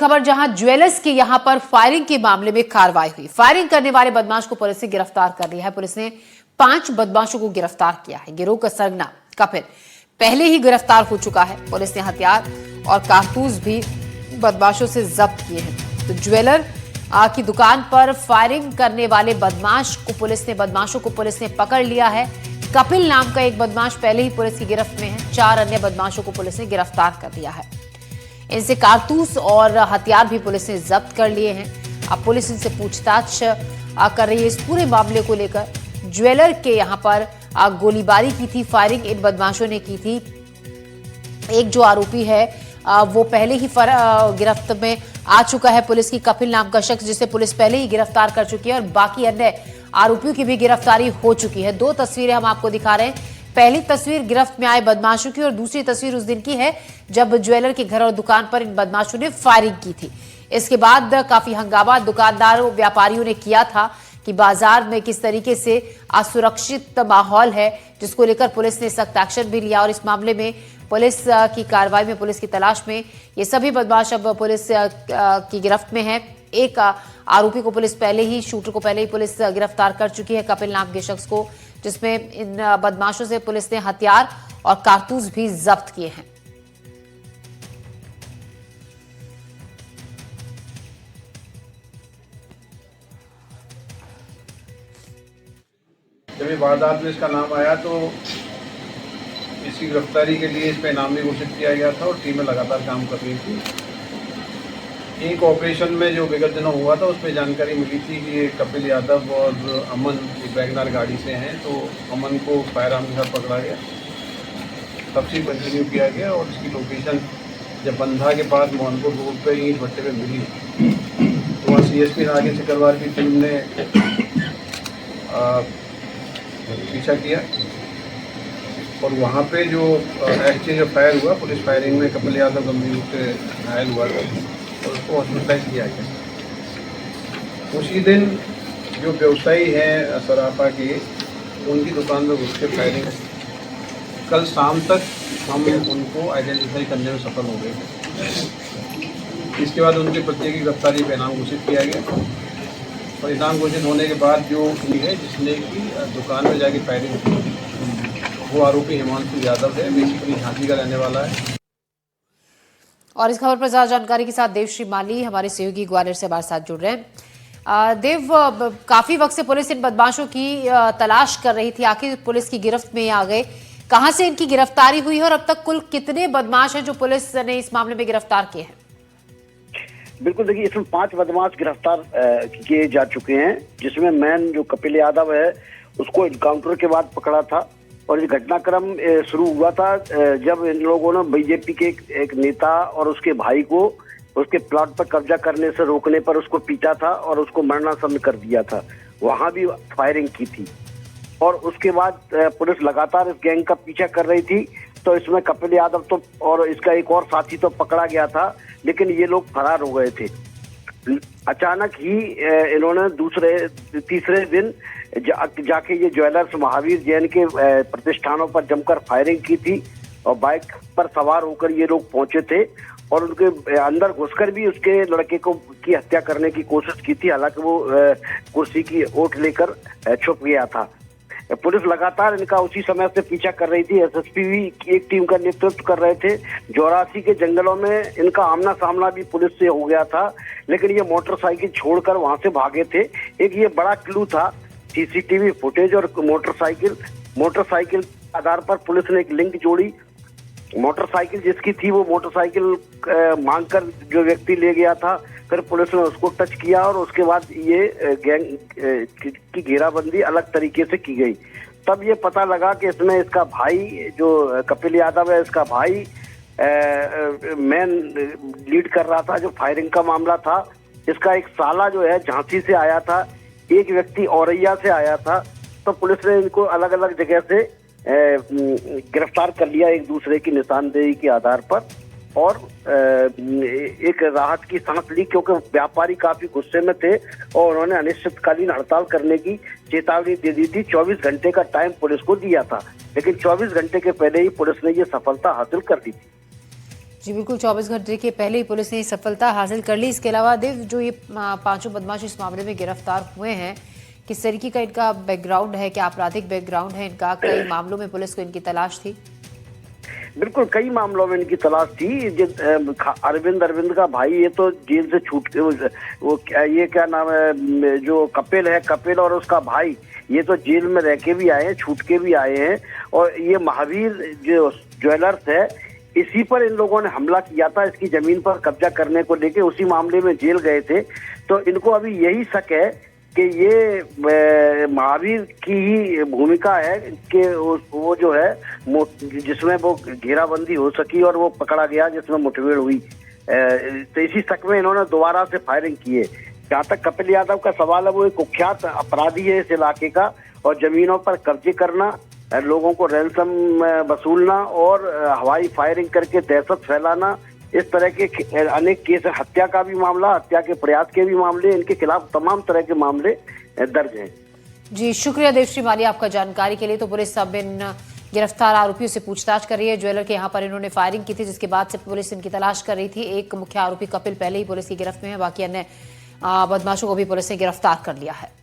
खबर जहां ज्वेलर्स के यहां पर फायरिंग के मामले में कार्रवाई हुई। फायरिंग करने वाले बदमाश को पुलिस ने गिरफ्तार कर लिया है। पुलिस ने 5 बदमाशों को गिरफ्तार किया है। गिरोह का सरगना कपिल पहले ही गिरफ्तार हो चुका है। पुलिस ने हथियार और कारतूस भी बदमाशों से जब्त किए हैं। तो ज्वेलर की दुकान पर फायरिंग करने वाले बदमाशों को पुलिस ने पकड़ लिया है। कपिल नाम का एक बदमाश पहले ही पुलिस की गिरफ्त में है। 4 अन्य बदमाशों को पुलिस ने गिरफ्तार कर लिया है। इनसे कारतूस और हथियार भी पुलिस ने जब्त कर लिए हैं। अब पुलिस इनसे पूछताछ कर रही है इस पूरे मामले को लेकर। ज्वेलर के यहां पर गोलीबारी की थी, फायरिंग इन बदमाशों ने की थी। एक जो आरोपी है वो पहले ही गिरफ्त में आ चुका है। पुलिस की कपिल नाम का शख्स, जिसे पुलिस पहले ही गिरफ्तार कर चुकी है और बाकी अन्य आरोपियों की भी गिरफ्तारी हो चुकी है। 2 तस्वीरें हम आपको दिखा रहे हैं। पहली तस्वीर गिरफ्त में आए बदमाशों की और दूसरी तस्वीर उस दिन की है जब ज्वेलर के घर और दुकान पर इन बदमाशों ने फायरिंग की थी। इसके बाद काफी हंगामा दुकानदारों व्यापारियों ने किया था कि बाजार में किस तरीके से असुरक्षित माहौल है, जिसको लेकर पुलिस ने सख्त एक्शन भी लिया। और इस मामले में पुलिस की कार्रवाई में, पुलिस की तलाश में ये सभी बदमाश अब पुलिस की गिरफ्त में है। एक आरोपी को पुलिस शूटर को पहले ही पुलिस गिरफ्तार कर चुकी है, कपिल नाम के शख्स को, जिसमें इन बदमाशों से पुलिस ने हथियार और कारतूस भी जब्त किए हैं। जब ये वारदात में इसका नाम आया तो इसकी गिरफ्तारी के लिए इस पर इनाम भी घोषित किया गया था और टीमें लगातार काम कर रही थी। एक ऑपरेशन में जो विगत दिनों हुआ था उस पर जानकारी मिली थी कि ये कपिल यादव और अमन एक वैगनार गाड़ी से हैं, तो अमन को फायर आर्म के साथ पकड़ा गया। तब से कंटिन्यू किया गया और इसकी लोकेशन जब बंधा के पास मोहनपुर रोड पर ईंट भट्टे पे मिली तो वहाँ CSP राकेश सिकरवार की टीम ने पीछा किया और वहाँ पे जो एक्सचेंज ऑफ फायर हुआ, पुलिस फायरिंग में कपिल यादव गंभीर रूप से घायल हुआ था और उसको हॉस्पिटलाइज किया गया। उसी दिन जो व्यवसायी हैं सराफा के, उनकी दुकान में घुस के फायरिंग, कल शाम तक हम उनको आइडेंटिफाई करने में सफल हो गए। इसके बाद उनके प्रत्येक की गिरफ्तारी का इनाम घोषित किया गया और इनाम घोषित होने के बाद जो है जिसने की दुकान में जाके फायरिंग की, वो आरोपी हिमांशु यादव है, बेसिकली झांसी का रहने वाला है। और इस खबर पर ज्यादा जानकारी के साथ देवश्री माली हमारे सहयोगी ग्वालियर से हमारे साथ जुड़ रहे हैं। देव, काफी वक्त से पुलिस इन बदमाशों की तलाश कर रही थी, आखिर पुलिस की गिरफ्त में आ गए। कहां से इनकी गिरफ्तारी हुई है और अब तक कुल कितने बदमाश हैं जो पुलिस ने इस मामले में गिरफ्तार किए हैं? बिल्कुल, देखिए इसमें 5 बदमाश गिरफ्तार किए जा चुके हैं, जिसमें मैन जो कपिल यादव है उसको इनकाउंटर के बाद पकड़ा था। और ये घटनाक्रम शुरू हुआ था जब इन लोगों ने बीजेपी के एक नेता और उसके भाई को उसके प्लॉट पर कब्जा करने से रोकने पर उसको पीटा था और उसको मरणासन्न कर दिया था। वहां भी फायरिंग की थी और उसके बाद पुलिस लगातार इस गैंग का पीछा कर रही थी। तो इसमें कपिल यादव तो और इसका एक और साथी तो पकड़ा गया था, लेकिन ये लोग फरार हो गए थे। अचानक ही इन्होंने तीसरे दिन जाके ये ज्वेलर्स महावीर जैन के प्रतिष्ठानों पर जमकर फायरिंग की थी और बाइक पर सवार होकर ये लोग पहुंचे थे और उनके अंदर घुसकर भी उसके लड़के की हत्या करने की कोशिश की थी। हालांकि वो कुर्सी की ओट लेकर छुप गया था। पुलिस लगातार इनका उसी समय से पीछा कर रही थी। SSP भी एक टीम का नेतृत्व कर रहे थे। 84 के जंगलों में इनका आमना सामना भी पुलिस से हो गया था, लेकिन ये मोटरसाइकिल छोड़कर वहां से भागे थे। एक ये बड़ा क्लू था, CCTV फुटेज और मोटरसाइकिल के आधार पर पुलिस ने एक लिंक जोड़ी। मोटरसाइकिल जिसकी थी वो मोटरसाइकिल मांगकर जो व्यक्ति ले गया था, फिर पुलिस ने उसको टच किया और उसके बाद ये गैंग की घेराबंदी अलग तरीके से की गई। तब ये पता लगा कि इसमें इसका भाई जो कपिल यादव है, इसका भाई मैन लीड कर रहा था जो फायरिंग का मामला था। इसका एक साला जो है झांसी से आया था, एक व्यक्ति औरैया से आया था। तो पुलिस ने इनको अलग अलग जगह से गिरफ्तार कर लिया एक दूसरे की निशानदेही के आधार पर और एक राहत की सांस ली, क्योंकि व्यापारी काफी गुस्से में थे और उन्होंने अनिश्चितकालीन हड़ताल करने की चेतावनी दे दी थी। 24 घंटे का टाइम पुलिस को दिया था, लेकिन 24 घंटे के पहले ही पुलिस ने ये सफलता हासिल कर दी थी। जी बिल्कुल, 24 घंटे के पहले ही पुलिस ने सफलता हासिल कर ली। इसके अलावा देव, जो ये पांचों बदमाश इस मामले में गिरफ्तार हुए हैं, किस तरीके का इनका बैकग्राउंड है, क्या आपराधिक बैकग्राउंड है इनका? कई मामलों में पुलिस को इनकी तलाश थी। बिल्कुल, कई मामलों में इनकी तलाश थी। अरविंद का भाई, ये तो जेल से छूट के ये क्या नाम है, जो कपिल है, कपिल और उसका भाई, ये तो जेल में रह के भी आए हैं, छूट के भी आए हैं। और ये महावीर जो ज्वेलर्स है, इसी पर इन लोगों ने हमला किया था, इसकी जमीन पर कब्जा करने को लेके उसी मामले में जेल गए थे। तो इनको अभी यही शक है कि ये महावीर की ही भूमिका है कि वो जो है जिसमें वो घेराबंदी हो सकी और वो पकड़ा गया, जिसमें मुठभेड़ हुई। तो इसी शक में इन्होंने दोबारा से फायरिंग की है। जहाँ तक कपिल यादव का सवाल है, वो एक कुख्यात अपराधी है इस इलाके का, और जमीनों पर कब्जे करना, लोगों को रैंसम वसूलना और हवाई फायरिंग करके दहशत फैलाना, इस तरह के अनेक केस, हत्या का भी मामला, हत्या के प्रयास के भी मामले, इनके खिलाफ तमाम तरह के मामले दर्ज हैं। जी शुक्रिया देवश्री माली आपका जानकारी के लिए। तो पुलिस अब इन गिरफ्तार आरोपियों से पूछताछ कर रही है। ज्वेलर के यहाँ पर इन्होंने फायरिंग की थी, जिसके बाद से पुलिस इनकी तलाश कर रही थी। एक मुख्य आरोपी कपिल पहले ही पुलिस की गिरफ्त में है, बाकी अन्य बदमाशों को भी पुलिस ने गिरफ्तार कर लिया है।